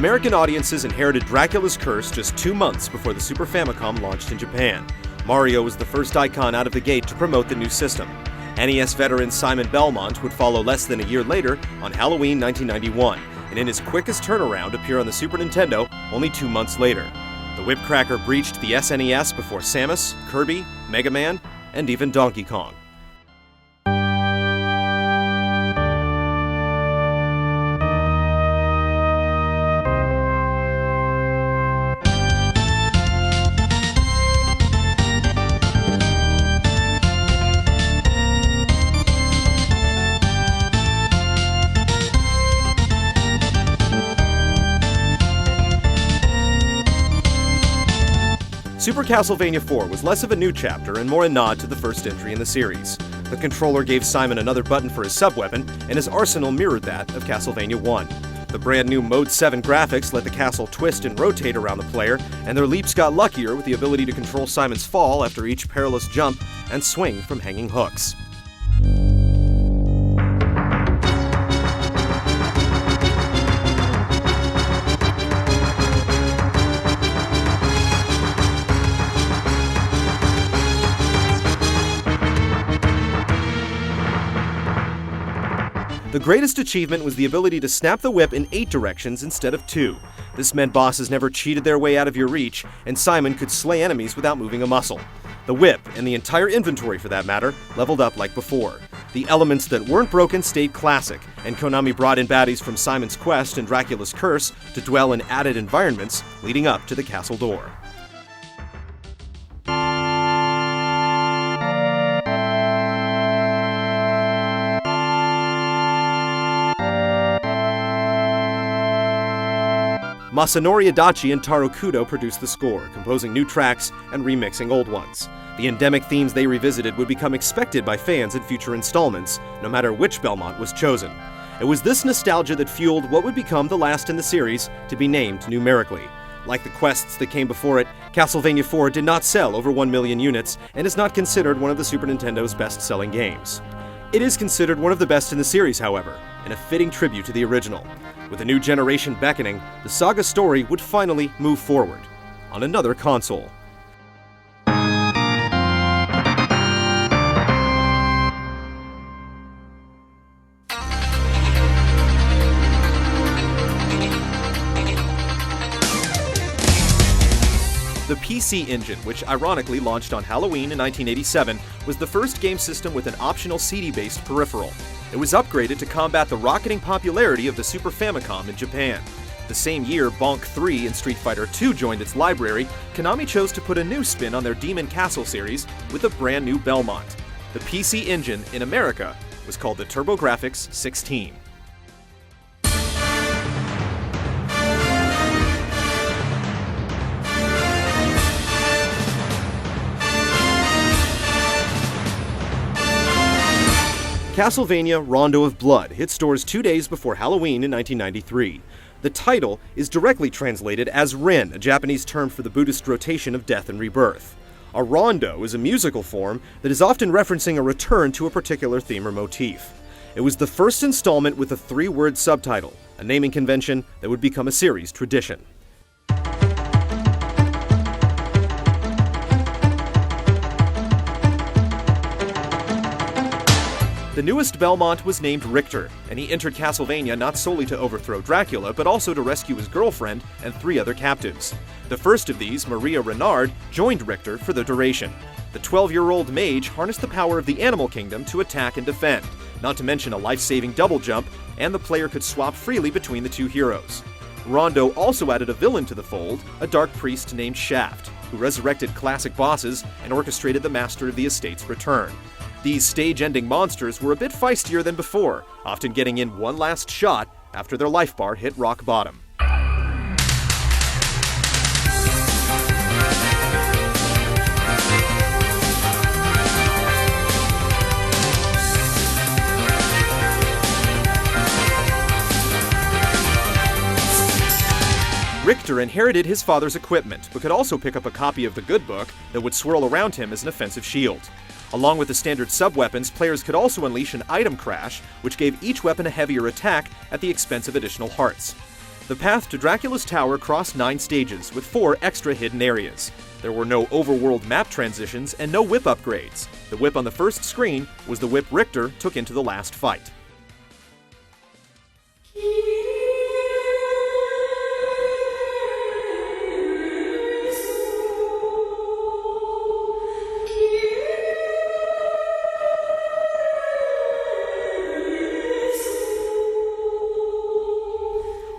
American audiences inherited Dracula's curse just 2 months before the Super Famicom launched in Japan. Mario was the first icon out of the gate to promote the new system. NES veteran Simon Belmont would follow less than a year later on Halloween 1991, and in his quickest turnaround appear on the Super Nintendo only 2 months later. The Whipcracker breached the SNES before Samus, Kirby, Mega Man, and even Donkey Kong. Super Castlevania IV was less of a new chapter and more a nod to the first entry in the series. The controller gave Simon another button for his sub-weapon, and his arsenal mirrored that of Castlevania I. The brand new Mode 7 graphics let the castle twist and rotate around the player, and their leaps got luckier with the ability to control Simon's fall after each perilous jump and swing from hanging hooks. The greatest achievement was the ability to snap the whip in 8 directions instead of 2. This meant bosses never cheated their way out of your reach, and Simon could slay enemies without moving a muscle. The whip, and the entire inventory for that matter, leveled up like before. The elements that weren't broken stayed classic, and Konami brought in baddies from Simon's Quest and Dracula's Curse to dwell in added environments leading up to the castle door. Masanori Adachi and Taro Kudo produced the score, composing new tracks and remixing old ones. The endemic themes they revisited would become expected by fans in future installments, no matter which Belmont was chosen. It was this nostalgia that fueled what would become the last in the series to be named numerically. Like the quests that came before it, Castlevania IV did not sell over 1 million units and is not considered one of the Super Nintendo's best-selling games. It is considered one of the best in the series, however, and a fitting tribute to the original. With a new generation beckoning, the saga story would finally move forward on another console. The PC Engine, which ironically launched on Halloween in 1987, was the first game system with an optional CD-based peripheral. It was upgraded to combat the rocketing popularity of the Super Famicom in Japan. The same year Bonk 3 and Street Fighter II joined its library, Konami chose to put a new spin on their Demon Castle series with a brand new Belmont. The PC Engine in America was called the TurboGrafx 16. Castlevania Rondo of Blood hit stores 2 days before Halloween in 1993. The title is directly translated as Ren, a Japanese term for the Buddhist rotation of death and rebirth. A rondo is a musical form that is often referencing a return to a particular theme or motif. It was the first installment with a 3-word subtitle, a naming convention that would become a series tradition. The newest Belmont was named Richter, and he entered Castlevania not solely to overthrow Dracula, but also to rescue his girlfriend and 3 other captives. The first of these, Maria Renard, joined Richter for the duration. The 12-year-old mage harnessed the power of the animal kingdom to attack and defend, not to mention a life-saving double jump, and the player could swap freely between the 2 heroes. Rondo also added a villain to the fold, a dark priest named Shaft, who resurrected classic bosses and orchestrated the Master of the Estate's return. These stage-ending monsters were a bit feistier than before, often getting in one last shot after their life bar hit rock bottom. Richter inherited his father's equipment, but could also pick up a copy of the Good Book that would swirl around him as an offensive shield. Along with the standard sub-weapons, players could also unleash an item crash, which gave each weapon a heavier attack at the expense of additional hearts. The path to Dracula's tower crossed 9 stages, with 4 extra hidden areas. There were no overworld map transitions and no whip upgrades. The whip on the first screen was the whip Richter took into the last fight.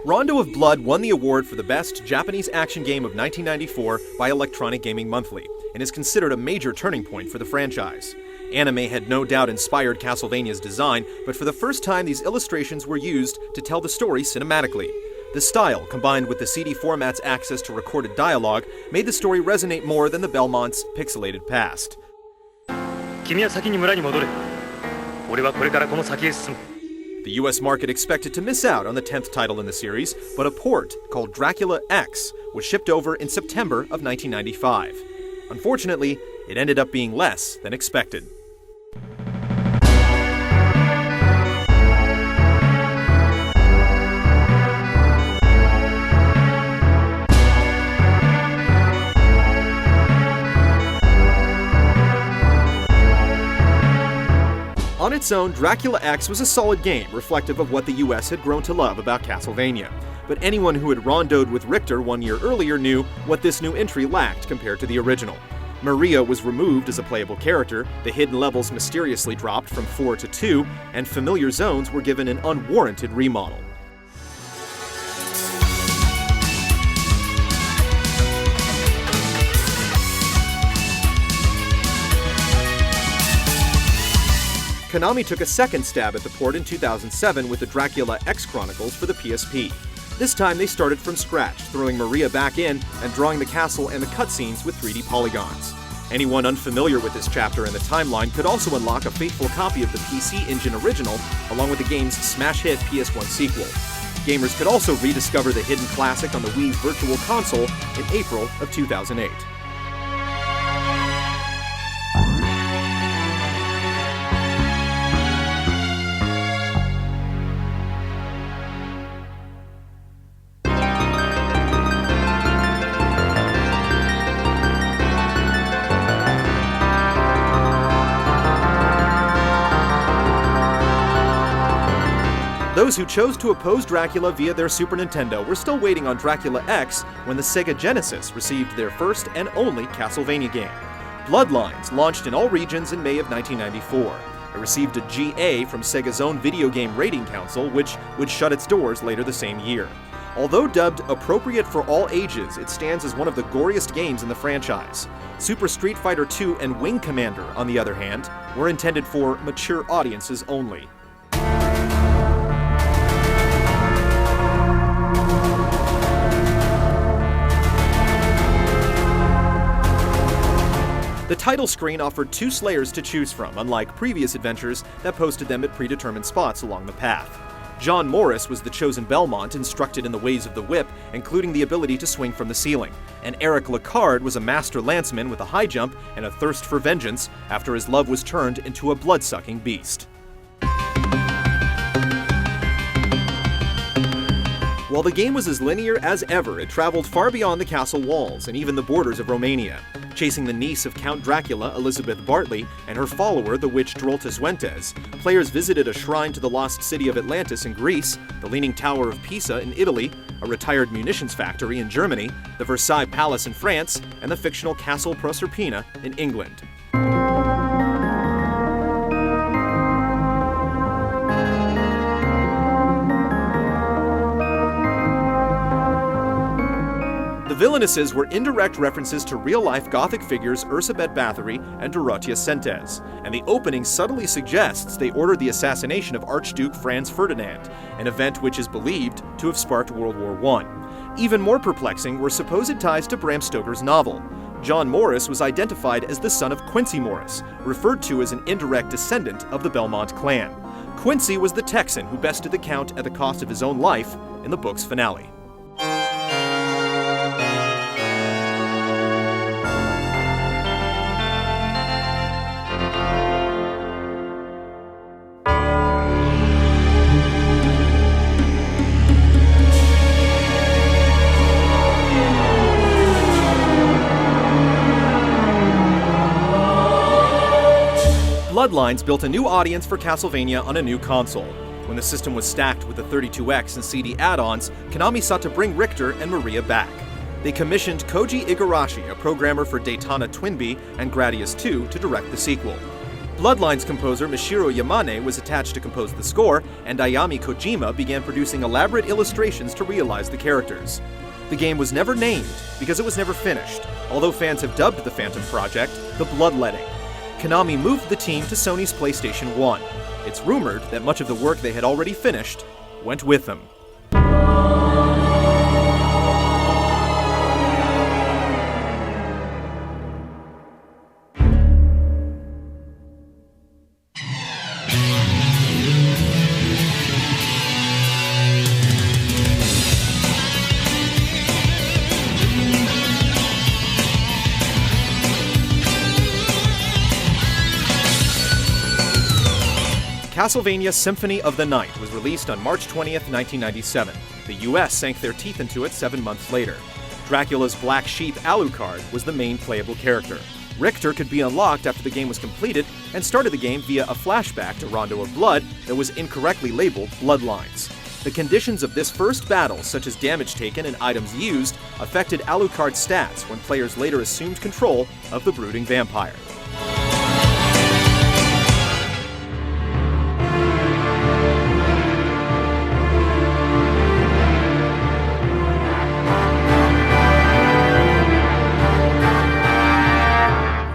Rondo of Blood won the award for the best Japanese action game of 1994 by Electronic Gaming Monthly, and is considered a major turning point for the franchise. Anime had no doubt inspired Castlevania's design, but for the first time these illustrations were used to tell the story cinematically. The style, combined with the CD format's access to recorded dialogue, made the story resonate more than the Belmont's pixelated past. 君は先に村に戻れ。俺はこれからこの先へ進む。 The US market expected to miss out on the 10th title in the series, but a port called Dracula X was shipped over in September of 1995. Unfortunately, it ended up being less than expected. On its own, Dracula X was a solid game, reflective of what the US had grown to love about Castlevania. But anyone who had rondoed with Richter 1 year earlier knew what this new entry lacked compared to the original. Maria was removed as a playable character, the hidden levels mysteriously dropped from 4 to 2, and familiar zones were given an unwarranted remodel. Konami took a second stab at the port in 2007 with the Dracula X Chronicles for the PSP. This time they started from scratch, throwing Maria back in and drawing the castle and the cutscenes with 3D polygons. Anyone unfamiliar with this chapter in the timeline could also unlock a faithful copy of the PC Engine original, along with the game's smash hit PS1 sequel. Gamers could also rediscover the hidden classic on the Wii's Virtual Console in April of 2008. Those who chose to oppose Dracula via their Super Nintendo were still waiting on Dracula X when the Sega Genesis received their first and only Castlevania game. Bloodlines launched in all regions in May of 1994. It received a GA from Sega's own Video Game Rating Council, which would shut its doors later the same year. Although dubbed appropriate for all ages, it stands as one of the goriest games in the franchise. Super Street Fighter II and Wing Commander, on the other hand, were intended for mature audiences only. The title screen offered 2 slayers to choose from, unlike previous adventures that posted them at predetermined spots along the path. John Morris was the chosen Belmont instructed in the ways of the whip, including the ability to swing from the ceiling, and Eric Lecard was a master lanceman with a high jump and a thirst for vengeance after his love was turned into a blood-sucking beast. While the game was as linear as ever, it traveled far beyond the castle walls and even the borders of Romania. Chasing the niece of Count Dracula, Elizabeth Bartley, and her follower, the witch Drolta Fuentes, players visited a shrine to the lost city of Atlantis in Greece, the Leaning Tower of Pisa in Italy, a retired munitions factory in Germany, the Versailles Palace in France, and the fictional Castle Proserpina in England. The villainesses were indirect references to real-life Gothic figures Ursabet Bathory and Dorothea Sentes, and the opening subtly suggests they ordered the assassination of Archduke Franz Ferdinand, an event which is believed to have sparked World War I. Even more perplexing were supposed ties to Bram Stoker's novel. John Morris was identified as the son of Quincy Morris, referred to as an indirect descendant of the Belmont clan. Quincy was the Texan who bested the Count at the cost of his own life in the book's finale. Bloodlines built a new audience for Castlevania on a new console. When the system was stacked with the 32X and CD add-ons, Konami sought to bring Richter and Maria back. They commissioned Koji Igarashi, a programmer for Daytona Twinbee and Gradius 2, to direct the sequel. Bloodlines composer Mishiro Yamane was attached to compose the score, and Ayami Kojima began producing elaborate illustrations to realize the characters. The game was never named because it was never finished, although fans have dubbed the Phantom Project the Bloodletting. Konami moved the team to Sony's PlayStation 1. It's rumored that much of the work they had already finished went with them. Castlevania Symphony of the Night was released on March 20th, 1997. The US sank their teeth into it 7 months later. Dracula's black sheep Alucard was the main playable character. Richter could be unlocked after the game was completed and started the game via a flashback to Rondo of Blood that was incorrectly labeled Bloodlines. The conditions of this first battle, such as damage taken and items used, affected Alucard's stats when players later assumed control of the brooding vampire.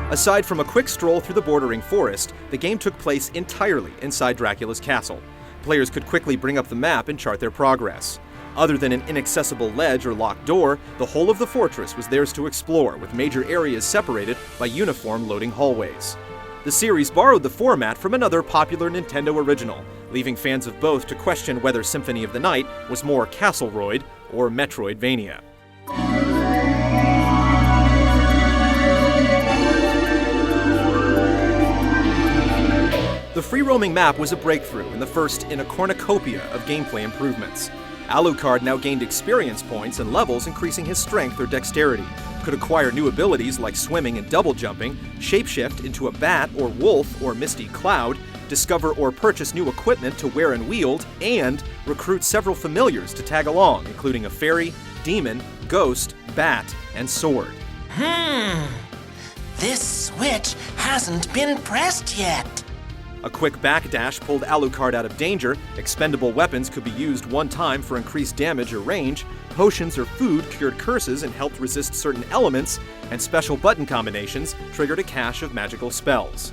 Aside from a quick stroll through the bordering forest, the game took place entirely inside Dracula's castle. Players could quickly bring up the map and chart their progress. Other than an inaccessible ledge or locked door, the whole of the fortress was theirs to explore, with major areas separated by uniform loading hallways. The series borrowed the format from another popular Nintendo original, leaving fans of both to question whether Symphony of the Night was more Castleroid or Metroidvania. The free-roaming map was a breakthrough and the first in a cornucopia of gameplay improvements. Alucard now gained experience points and levels, increasing his strength or dexterity, could acquire new abilities like swimming and double jumping, shapeshift into a bat or wolf or misty cloud, discover or purchase new equipment to wear and wield, and recruit several familiars to tag along, including a fairy, demon, ghost, bat, and sword. This switch hasn't been pressed yet. A quick backdash pulled Alucard out of danger, expendable weapons could be used one time for increased damage or range, potions or food cured curses and helped resist certain elements, and special button combinations triggered a cache of magical spells.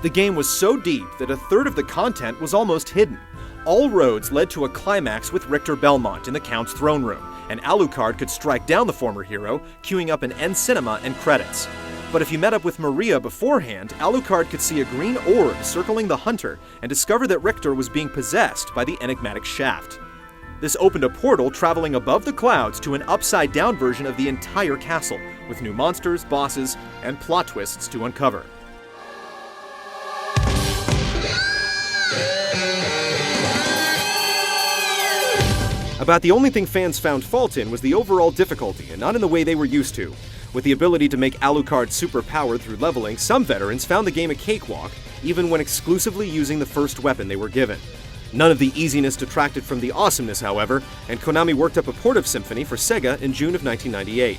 The game was so deep that a third of the content was almost hidden. All roads led to a climax with Richter Belmont in the Count's throne room, and Alucard could strike down the former hero, queuing up an end cinema and credits. But if you met up with Maria beforehand, Alucard could see a green orb circling the hunter and discover that Richter was being possessed by the enigmatic shaft. This opened a portal traveling above the clouds to an upside-down version of the entire castle, with new monsters, bosses, and plot twists to uncover. About the only thing fans found fault in was the overall difficulty, and not in the way they were used to. With the ability to make Alucard superpowered through leveling, some veterans found the game a cakewalk, even when exclusively using the first weapon they were given. None of the easiness detracted from the awesomeness, however, and Konami worked up a port of Symphony for Sega in June of 1998.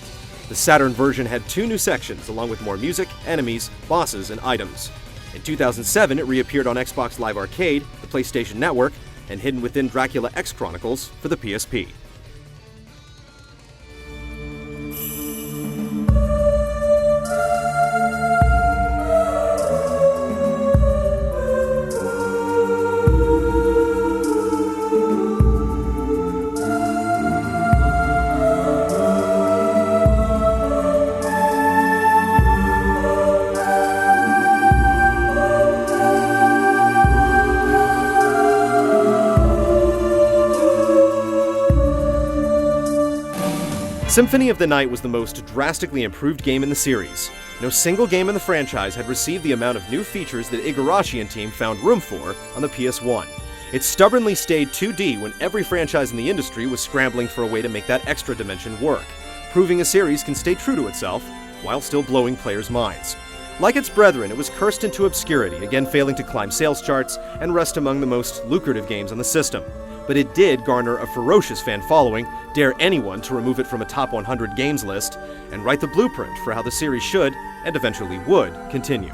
The Saturn version had 2 new sections, along with more music, enemies, bosses, and items. In 2007, it reappeared on Xbox Live Arcade, the PlayStation Network, and hidden within Dracula X Chronicles for the PSP. Symphony of the Night was the most drastically improved game in the series. No single game in the franchise had received the amount of new features that Igarashi and team found room for on the PS1. It stubbornly stayed 2D when every franchise in the industry was scrambling for a way to make that extra dimension work, proving a series can stay true to itself while still blowing players' minds. Like its brethren, it was cursed into obscurity, again failing to climb sales charts and rest among the most lucrative games on the system. But it did garner a ferocious fan following, dare anyone to remove it from a top 100 games list, and write the blueprint for how the series should, and eventually would, continue.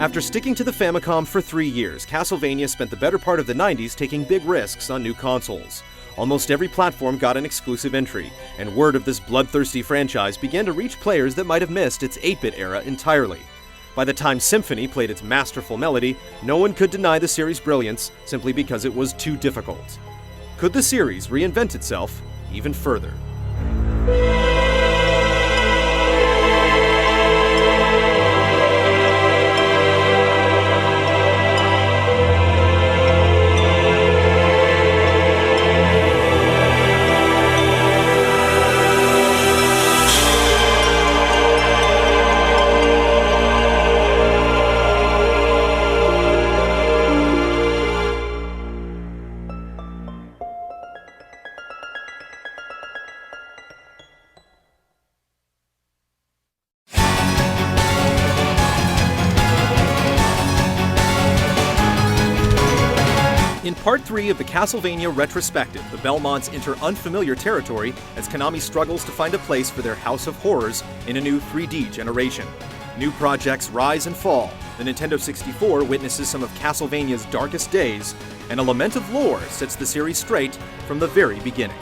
After sticking to the Famicom for 3 years, Castlevania spent the better part of the 90s taking big risks on new consoles. Almost every platform got an exclusive entry, and word of this bloodthirsty franchise began to reach players that might have missed its 8-bit era entirely. By the time Symphony played its masterful melody, no one could deny the series' brilliance simply because it was too difficult. Could the series reinvent itself even further? In Part 3 of the Castlevania Retrospective, the Belmonts enter unfamiliar territory as Konami struggles to find a place for their House of Horrors in a new 3D generation. New projects rise and fall, the Nintendo 64 witnesses some of Castlevania's darkest days, and a lament of lore sets the series straight from the very beginning.